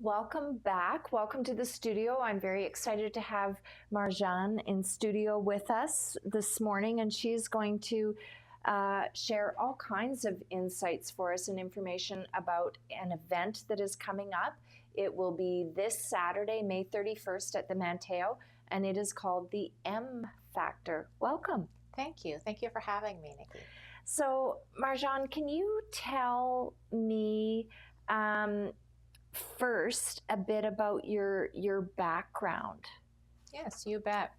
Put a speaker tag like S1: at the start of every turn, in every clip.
S1: Welcome back. Welcome to the studio. I'm very excited to have Marjan in studio with us this morning, and she's going to share all kinds of insights for us and information about an event that is coming up. It will be this Saturday, May 31st at the Manteo, and it is called the M Factor. Welcome.
S2: Thank you. Thank you for having me, Nikki.
S1: So, Marjan, can you tell me first a bit about your background?
S2: Yes, you bet.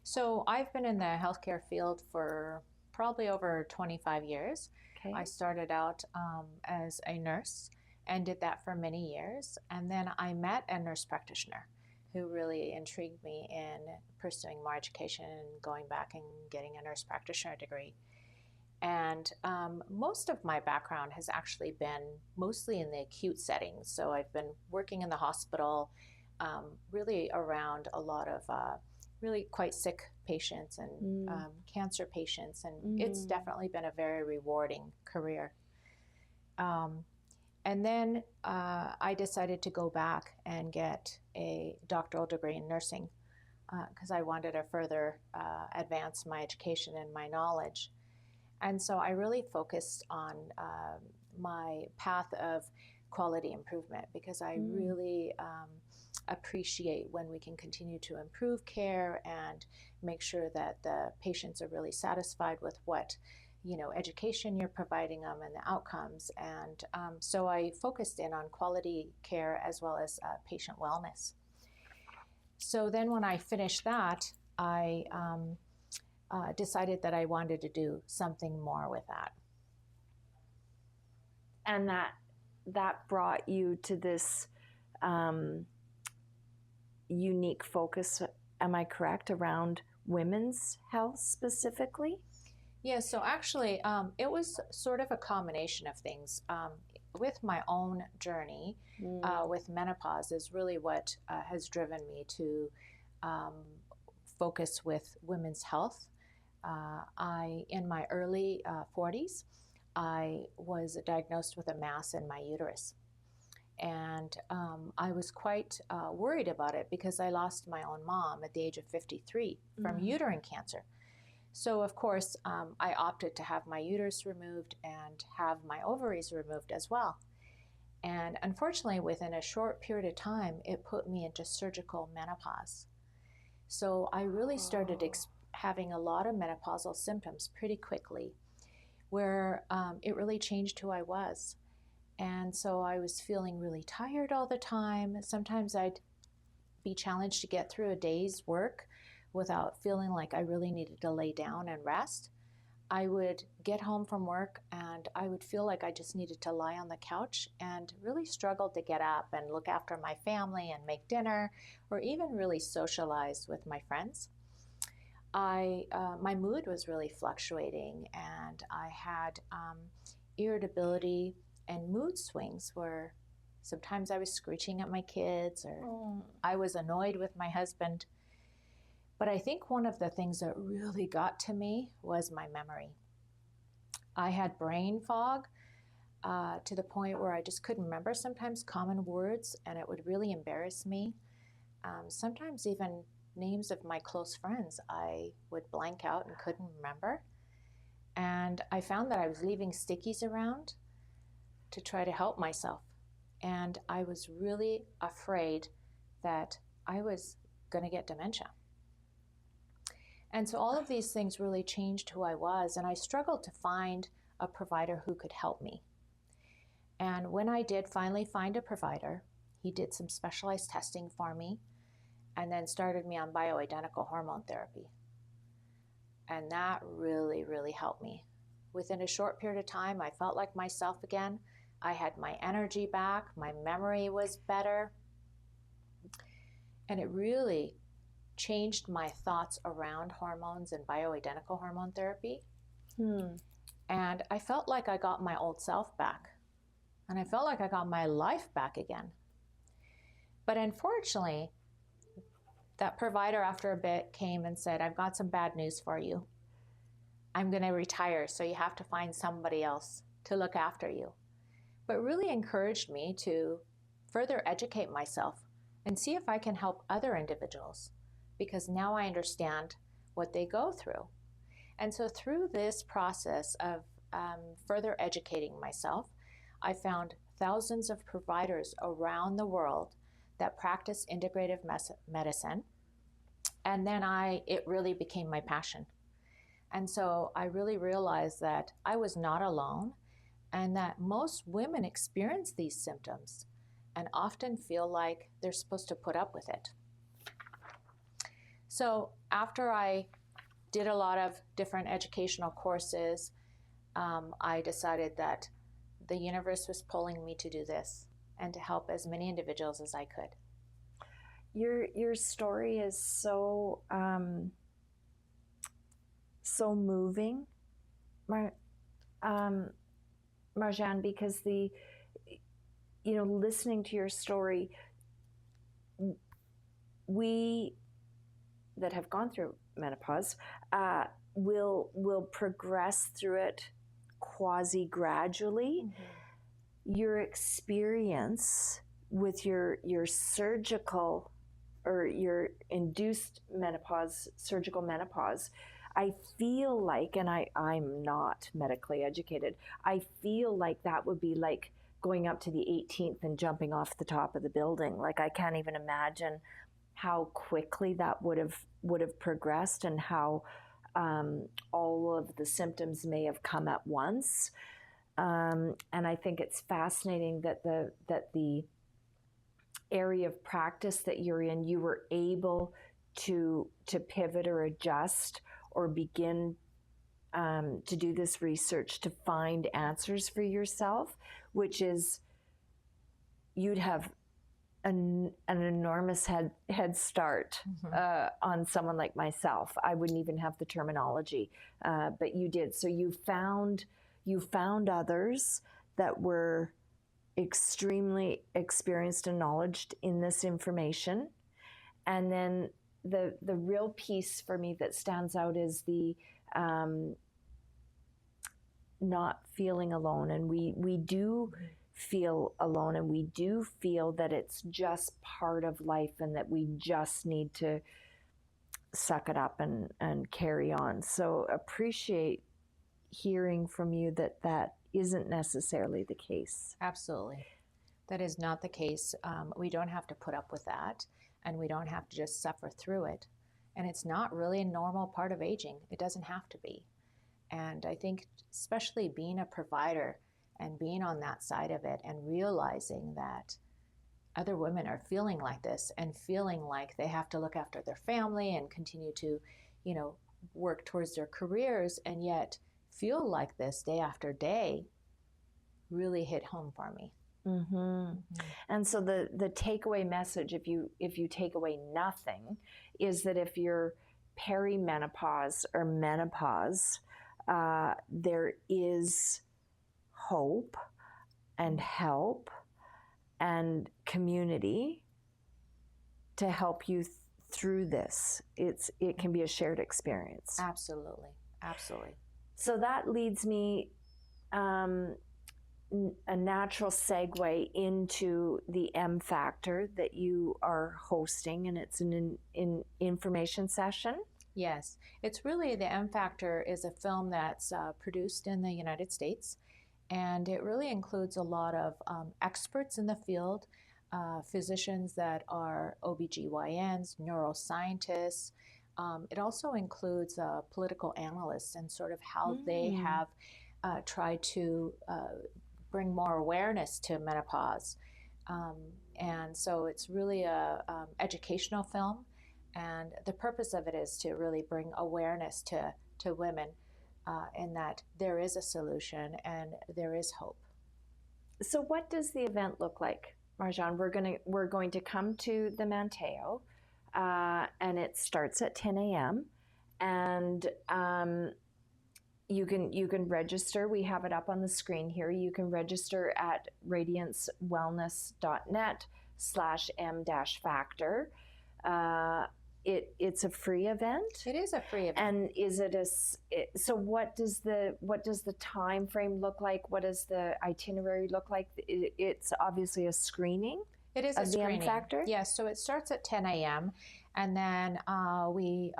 S2: So I've been in the healthcare field for probably over 25 years.
S1: Okay.
S2: I started out as a nurse and did that for many years. And then I met a nurse practitioner who really intrigued me in pursuing more education and going back and getting a nurse practitioner degree. And most of my background has actually been mostly in the acute settings. So I've been working in the hospital, really around a lot of really quite sick patients and cancer patients. And it's definitely been a very rewarding career. And then I decided to go back and get a doctoral degree in nursing because I wanted to further advance my education and my knowledge. And so I really focused on my path of quality improvement because I really appreciate when we can continue to improve care and make sure that the patients are really satisfied with what, education you're providing them and the outcomes. And so I focused in on quality care as well as patient wellness. So then when I finished that, I decided that I wanted to do something more with that.
S1: And that brought you to this unique focus, am I correct, around women's health specifically?
S2: Yeah, so actually it was sort of a combination of things. With my own journey with menopause is really what has driven me to focus with women's health. In my early 40s, I was diagnosed with a mass in my uterus. And I was quite worried about it because I lost my own mom at the age of 53 from uterine cancer. So, of course, I opted to have my uterus removed and have my ovaries removed as well. And unfortunately, within a short period of time, it put me into surgical menopause. So I really started having a lot of menopausal symptoms pretty quickly, where it really changed who I was. And so I was feeling really tired all the time. Sometimes I'd be challenged to get through a day's work without feeling like I really needed to lay down and rest. I would get home from work and I would feel like I just needed to lie on the couch and really struggled to get up and look after my family and make dinner or even really socialize with my friends. My mood was really fluctuating and I had irritability and mood swings where sometimes I was screeching at my kids or I was annoyed with my husband. But I think one of the things that really got to me was my memory. I had brain fog to the point where I just couldn't remember sometimes common words, and it would really embarrass me. Sometimes even names of my close friends I would blank out and couldn't remember. And I found that I was leaving stickies around to try to help myself. And I was really afraid that I was going to get dementia. And so all of these things really changed who I was, and I struggled to find a provider who could help me. And when I did finally find a provider, he did some specialized testing for me and then started me on bioidentical hormone therapy. And that really, really helped me. Within a short period of time, I felt like myself again. I had my energy back, my memory was better, and it really changed my thoughts around hormones and bioidentical hormone therapy. And I felt like I got my old self back. And I felt like I got my life back again. But unfortunately, that provider after a bit came and said, I've got some bad news for you. I'm going to retire, so you have to find somebody else to look after you. But really encouraged me to further educate myself and see if I can help other individuals, because now I understand what they go through. And so through this process of further educating myself, I found thousands of providers around the world that practice integrative medicine. And then it really became my passion. And so I really realized that I was not alone, and that most women experience these symptoms and often feel like they're supposed to put up with it. So after I did a lot of different educational courses, I decided that the universe was pulling me to do this and to help as many individuals as I could.
S1: Your story is so so moving, Marjan, because listening to your story, we that have gone through menopause will progress through it quasi-gradually. Mm-hmm. Your experience with your surgical or your induced menopause, surgical menopause, I feel like, and I'm not medically educated, I feel like that would be like going up to the 18th and jumping off the top of the building. Like, I can't even imagine how quickly that would have progressed, and how all of the symptoms may have come at once. And I think it's fascinating that the area of practice that you're in, you were able to pivot or adjust or begin to do this research to find answers for yourself, which is, you'd have an enormous head start on someone like myself. I wouldn't even have the terminology, but you did. So you found others that were extremely experienced and knowledgeable in this information. And then the real piece for me that stands out is the not feeling alone. And we do feel alone, and we do feel that it's just part of life, and that we just need to suck it up and carry on. So appreciate hearing from you that isn't necessarily the case.
S2: Absolutely. That is not the case. We don't have to put up with that, and we don't have to just suffer through it. And it's not really a normal part of aging. It doesn't have to be. And I think especially being a provider and being on that side of it, and realizing that other women are feeling like this, and feeling like they have to look after their family and continue to, work towards their careers, and yet feel like this day after day, really hit home for me.
S1: Mm-hmm. Mm-hmm. And so the takeaway message, if you take away nothing, is that if you're perimenopause or menopause, there is hope and help and community to help you through this. It can be a shared experience.
S2: Absolutely. Absolutely.
S1: So that leads me a natural segue into the M Factor that you are hosting, and it's an information session.
S2: Yes, it's really, the M Factor is a film that's produced in the United States, and it really includes a lot of experts in the field, physicians that are OBGYNs, neuroscientists. It also includes political analysts, and sort of how they have tried to bring more awareness to menopause. And so it's really a educational film, and the purpose of it is to really bring awareness to women, in that there is a solution and there is hope.
S1: So what does the event look like, Marjan? We're going to come to the Manteo, and it starts at 10 a.m. And you can register. We have it up on the screen here. You can register at radiancewellness.net/m-factor. It's a free event.
S2: It is a free event.
S1: And is it so what does the time frame look like? What does the itinerary look like? It's obviously a screening.
S2: It is a
S1: of the M
S2: screening.
S1: Factor?
S2: Yes, so it starts at 10 a.m. and then we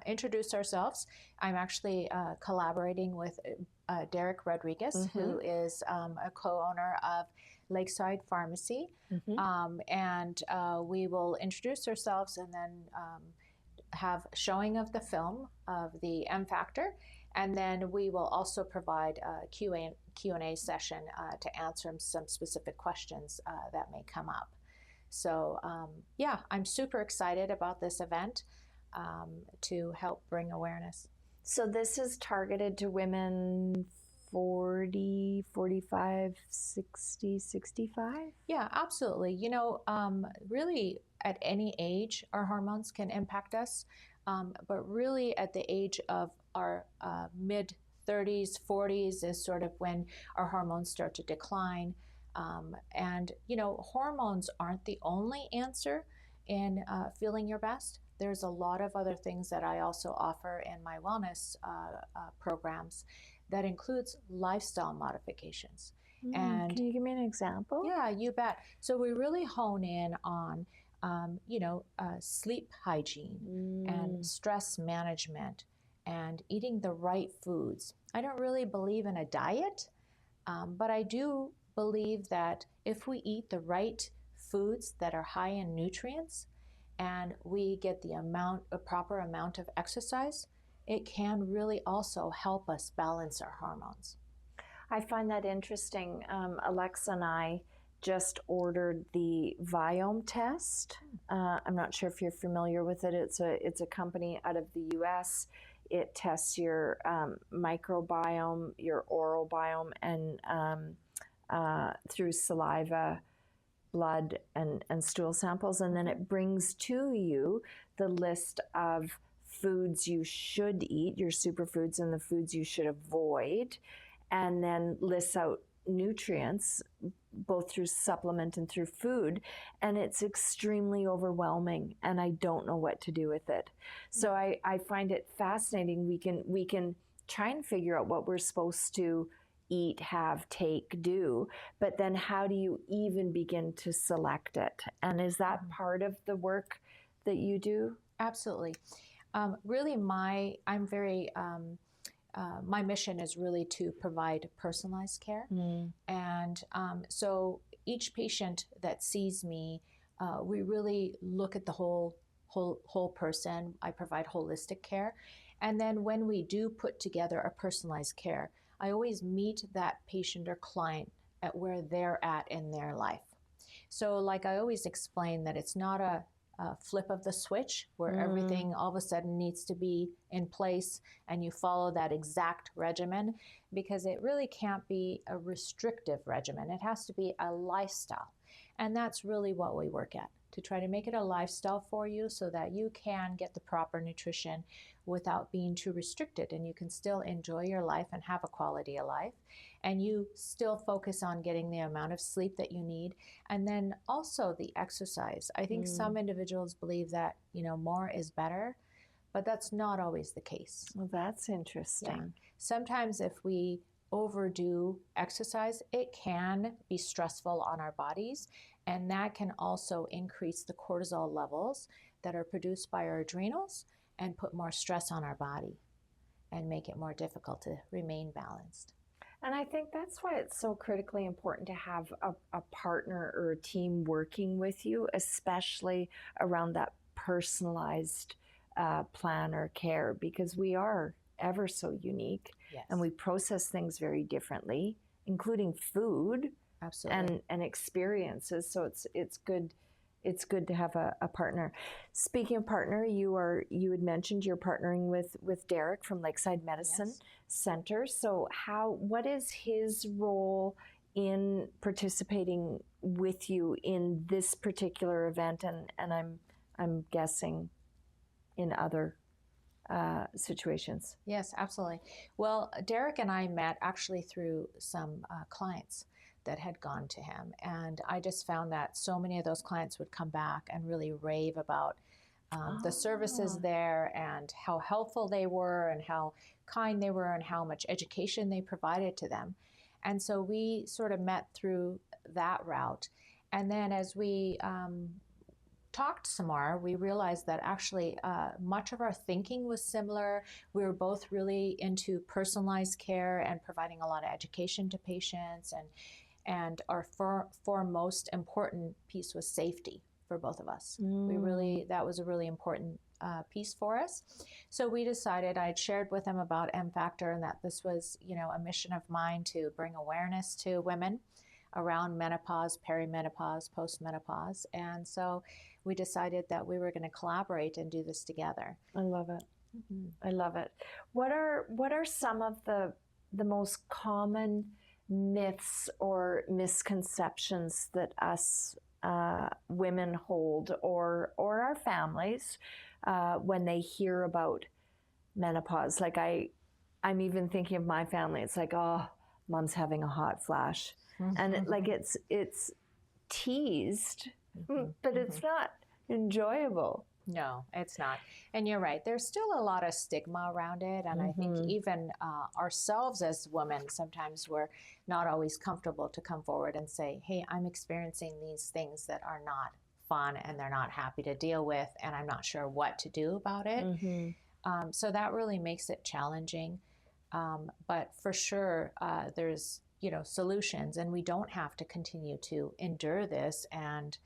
S2: introduce ourselves. I'm actually collaborating with Derek Rodriguez, who is a co-owner of Lakeside Pharmacy. And we will introduce ourselves and then have showing of the film of the M Factor. And then we will also provide a Q&A session to answer some specific questions that may come up. So yeah, I'm super excited about this event to help bring awareness.
S1: So this is targeted to women 40, 45, 60, 65?
S2: Yeah, absolutely. You know, really at any age, our hormones can impact us. But really at the age of our mid 30s, 40s is sort of when our hormones start to decline. And, you know, hormones aren't the only answer in feeling your best. There's a lot of other things that I also offer in my wellness programs that includes lifestyle modifications. And
S1: can you give me an example?
S2: Yeah, you bet. So we really hone in on, you know, sleep hygiene and stress management and eating the right foods. I don't really believe in a diet, but I do believe that if we eat the right foods that are high in nutrients and we get a proper amount of exercise, it can really also help us balance our hormones.
S1: I find that interesting. Alexa and I just ordered the Viome test. I'm not sure if you're familiar with it. It's a company out of the US. It tests your microbiome, your oral biome, and through saliva, blood, and stool samples. And then it brings to you the list of foods you should eat, your superfoods, and the foods you should avoid, and then lists out nutrients both through supplement and through food, and it's extremely overwhelming, and I don't know what to do with it. So I find it fascinating. We can try and figure out what we're supposed to eat, have, take, do, but then how do you even begin to select it? And is that part of the work that you do?
S2: Absolutely. Really, my mission is really to provide personalized care. And so each patient that sees me, we really look at the whole person. I provide holistic care. And then when we do put together a personalized care, I always meet that patient or client at where they're at in their life. So like I always explain that it's not a flip of the switch where everything all of a sudden needs to be in place and you follow that exact regimen, because it really can't be a restrictive regimen. It has to be a lifestyle. And that's really what we work at, to try to make it a lifestyle for you so that you can get the proper nutrition without being too restricted, and you can still enjoy your life and have a quality of life, and you still focus on getting the amount of sleep that you need, and then also the exercise. I think some individuals believe that, you know, more is better, but that's not always the case.
S1: Well, that's interesting.
S2: Yeah. Sometimes if we overdo exercise, it can be stressful on our bodies, and that can also increase the cortisol levels that are produced by our adrenals and put more stress on our body and make it more difficult to remain balanced.
S1: And I think that's why it's so critically important to have a partner or a team working with you, especially around that personalized plan or care, because we are ever so unique.
S2: Yes.
S1: And we process things very differently, including food.
S2: Absolutely.
S1: And experiences. So it's good to have a partner. Speaking of partner, you had mentioned you're partnering with Derek from Lakeside Medicine Center. So what is his role in participating with you in this particular event, and I'm guessing in other situations?
S2: Yes, absolutely. Well, Derek and I met actually through some clients that had gone to him. And I just found that so many of those clients would come back and really rave about the services there and how helpful they were and how kind they were and how much education they provided to them. And so we sort of met through that route. And then as we talked some more, we realized that actually much of our thinking was similar. We were both really into personalized care and providing a lot of education to patients, and our foremost important piece was safety for both of us. That was a really important piece for us. So we decided, I'd shared with him about M Factor and that this was, a mission of mine to bring awareness to women around menopause, perimenopause, postmenopause. And so we decided that we were going to collaborate and do this together.
S1: I love it. I love it. What are some of the most common myths or misconceptions that us women hold, or our families, when they hear about menopause? Like I'm even thinking of my family. It's like, oh, mom's having a hot flash. And it's teased, but it's not enjoyable.
S2: No, it's not. And you're right. There's still a lot of stigma around it. And I think even ourselves as women, sometimes we're not always comfortable to come forward and say, hey, I'm experiencing these things that are not fun and they're not happy to deal with, and I'm not sure what to do about it. So that really makes it challenging. But for sure, there's solutions, and we don't have to continue to endure this and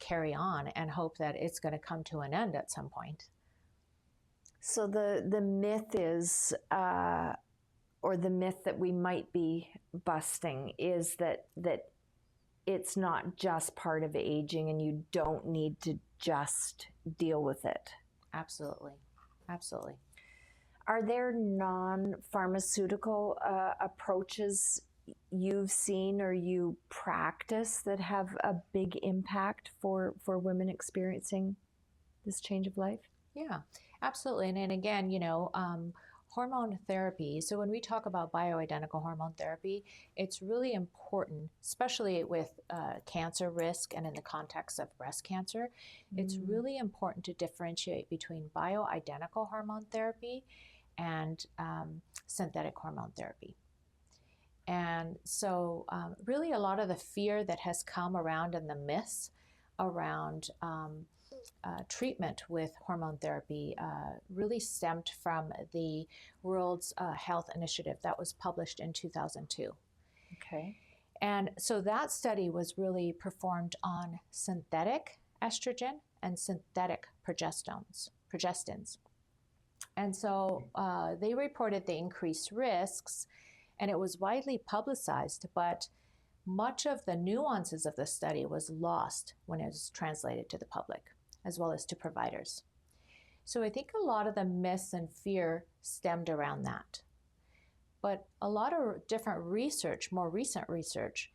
S2: carry on and hope that it's going to come to an end at some point.
S1: So the myth is, or the myth that we might be busting, is that it's not just part of aging and you don't need to just deal with it.
S2: Absolutely. Absolutely.
S1: Are there non-pharmaceutical approaches you've seen or you practice that have a big impact for women experiencing this change of life?
S2: Yeah, absolutely. And again, hormone therapy. So when we talk about bioidentical hormone therapy, it's really important, especially with cancer risk and in the context of breast cancer, it's really important to differentiate between bioidentical hormone therapy and synthetic hormone therapy. And so really a lot of the fear that has come around and the myths around treatment with hormone therapy really stemmed from the World's Health Initiative that was published in 2002.
S1: Okay. And
S2: so that study was really performed on synthetic estrogen and synthetic progestins. And so they reported the increased risks, and it was widely publicized, but much of the nuances of the study was lost when it was translated to the public, as well as to providers. So I think a lot of the myths and fear stemmed around that. But a lot of different research, more recent research,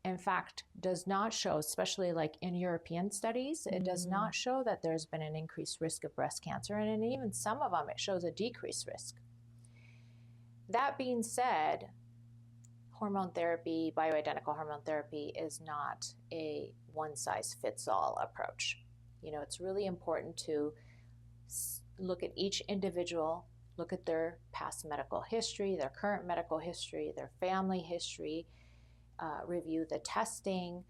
S2: in fact, does not show, especially like in European studies, it does not show that there's been an increased risk of breast cancer. And in even some of them, it shows a decreased risk. That being said, hormone therapy, bioidentical hormone therapy, is not a one-size-fits-all approach. It's really important to look at each individual, look at their past medical history, their current medical history, their family history, review the testing,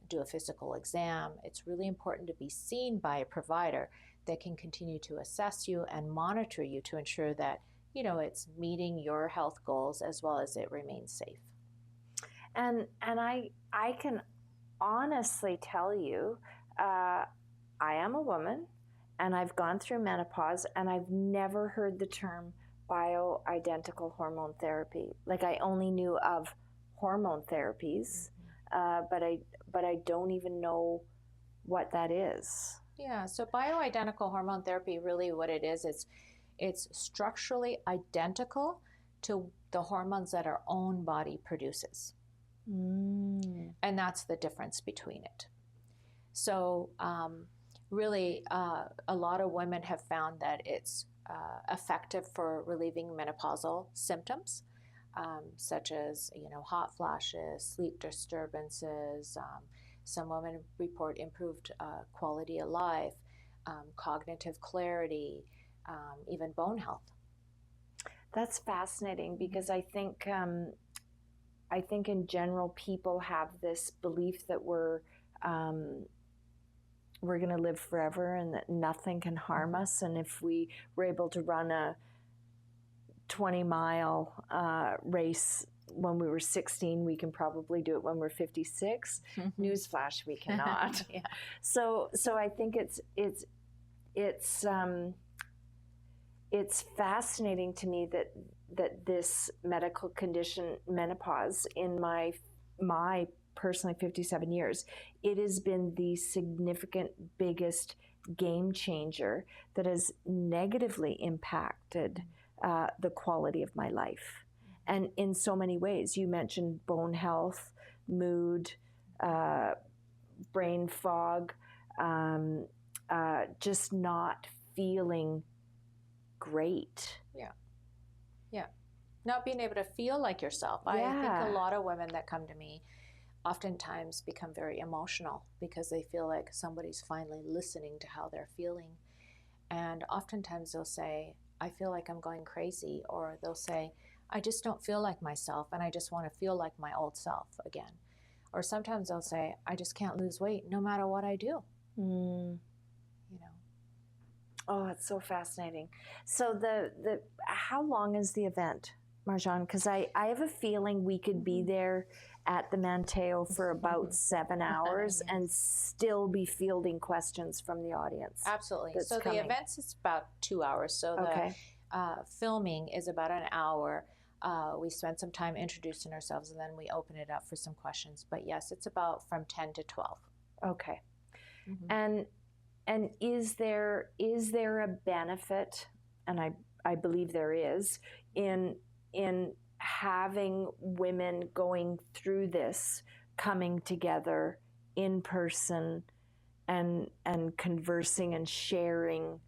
S2: do a physical exam. It's really important to be seen by a provider that can continue to assess you and monitor you to ensure that it's meeting your health goals as well as it remains safe.
S1: And I can honestly tell you, I am a woman and I've gone through menopause and I've never heard the term bioidentical hormone therapy. Like, I only knew of hormone therapies, but I don't even know what that is.
S2: Yeah, so bioidentical hormone therapy, really what it is, it's structurally identical to the hormones that our own body produces. And that's the difference between it. So really, a lot of women have found that it's effective for relieving menopausal symptoms, such as, hot flashes, sleep disturbances. Some women report improved quality of life, cognitive clarity, even bone health.
S1: That's fascinating, because I think I think in general people have this belief that we're going to live forever and that nothing can harm us. And if we were able to run a 20-mile race when we were 16, we can probably do it when we're 56. Newsflash, we cannot.
S2: Yeah.
S1: So I think it's fascinating to me that this medical condition, menopause, in my personally 57 years, it has been the significant biggest game changer that has negatively impacted the quality of my life. And in so many ways, you mentioned bone health, mood, brain fog, just not feeling great.
S2: Yeah. Not being able to feel like yourself. I think a lot of women that come to me oftentimes become very emotional because they feel like somebody's finally listening to how they're feeling. And oftentimes they'll say, I feel like I'm going crazy, or they'll say, I just don't feel like myself and I just want to feel like my old self again. Or sometimes they'll say, I just can't lose weight no matter what I do.
S1: Oh, it's so fascinating. So the how long is the event, Marjan? Because I have a feeling we could be there at the Manteo for about 7 hours and still be fielding questions from the audience.
S2: Absolutely. So the event is about 2 hours. So the filming is about an hour. We spend some time introducing ourselves, and then we open it up for some questions. But yes, it's about from 10 to 12.
S1: Okay. And is there a benefit, and I believe there is, in having women going through this, coming together in person and conversing and sharing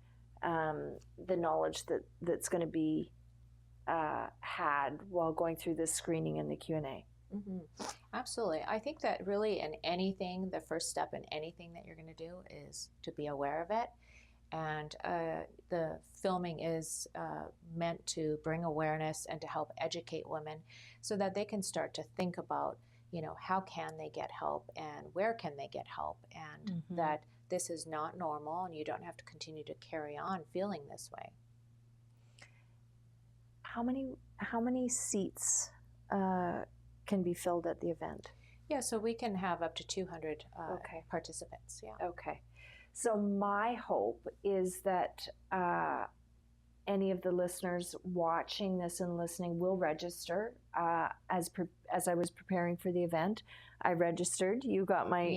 S1: the knowledge that's going to be had while going through this screening and the Q&A?
S2: Absolutely. I think that really in anything, the first step in anything that you're going to do is to be aware of it. And the filming is meant to bring awareness and to help educate women so that they can start to think about, how can they get help and where can they get help, and that this is not normal and you don't have to continue to carry on feeling this way.
S1: How many seats can be filled at the event?
S2: Yeah, so we can have up to 200 participants. Yeah.
S1: Okay. So my hope is that any of the listeners watching this and listening will register. As I was preparing for the event, I registered. You got my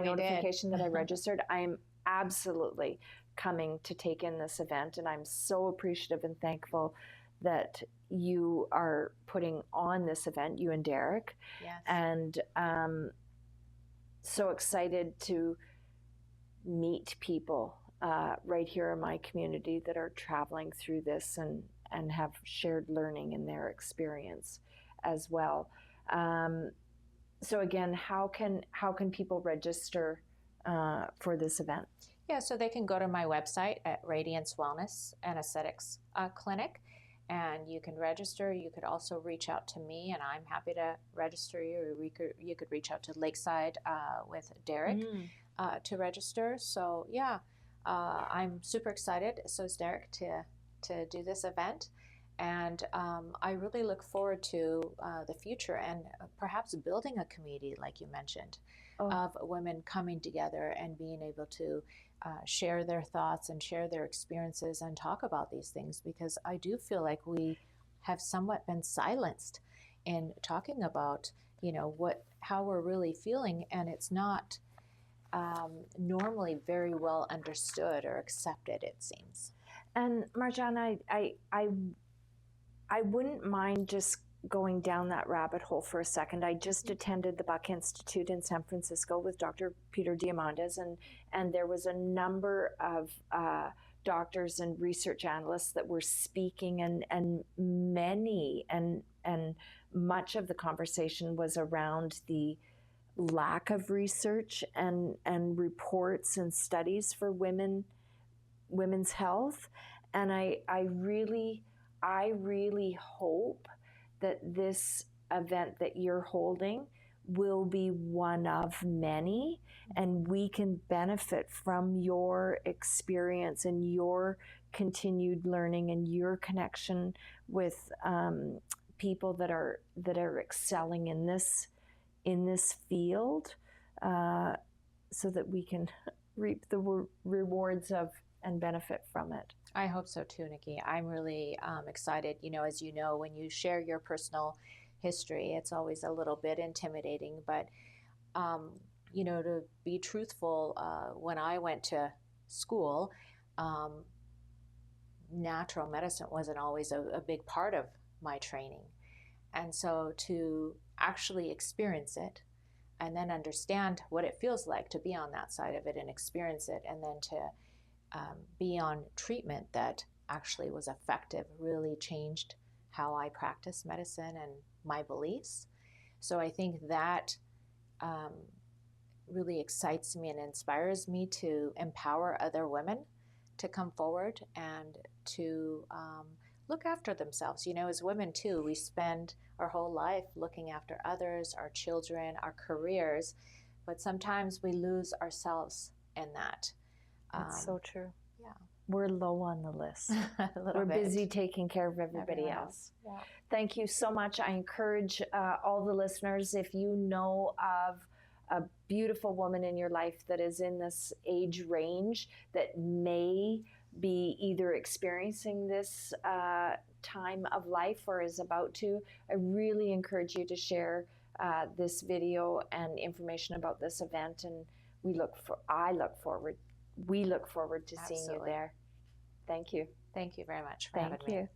S1: notification that I registered. I am absolutely coming to take in this event, and I'm so appreciative and thankful that you are putting on this event, you and Derek.
S2: Yes.
S1: And so excited to meet people right here in my community that are traveling through this and have shared learning in their experience as well. So again, how can people register for this event?
S2: Yeah, so they can go to my website at Radiance Wellness and Aesthetics Clinic, and you can register. You could also reach out to me, and I'm happy to register you. Or you could reach out to Lakeside with Derek to register. So yeah, I'm super excited. So is Derek to do this event, and I really look forward to the future and perhaps building a community, like you mentioned, of women coming together and being able to share their thoughts and share their experiences and talk about these things, because I do feel like we have somewhat been silenced in talking about, how we're really feeling, and it's not normally very well understood or accepted, it seems.
S1: And Marjan, I wouldn't mind just going down that rabbit hole for a second. I just attended the Buck Institute in San Francisco with Dr. Peter Diamandis, and there was a number of doctors and research analysts that were speaking, and much of the conversation was around the lack of research and reports and studies for women's health. And I really hope that this event that you're holding will be one of many, and we can benefit from your experience and your continued learning and your connection with people that are excelling in this field, so that we can reap the rewards of and benefit from it.
S2: I hope so too, Nikki. I'm really excited. As you know, when you share your personal history, it's always a little bit intimidating, but to be truthful, when I went to school, natural medicine wasn't always a big part of my training. And so to actually experience it and then understand what it feels like to be on that side of it and experience it, and then to be on treatment that actually was effective, really changed how I practice medicine and my beliefs. So I think that really excites me and inspires me to empower other women to come forward and to look after themselves. As women too, we spend our whole life looking after others, our children, our careers, but sometimes we lose ourselves in that.
S1: That's so true.
S2: Yeah.
S1: We're low on the list. We're
S2: bit.
S1: busy taking care of everybody else.
S2: Yeah.
S1: Thank you so much. I encourage all the listeners, if you know of a beautiful woman in your life that is in this age range that may be either experiencing this time of life or is about to, I really encourage you to share this video and information about this event, and we look forward to seeing you there. Thank you.
S2: Thank you very much for
S1: Thank
S2: having me.
S1: you.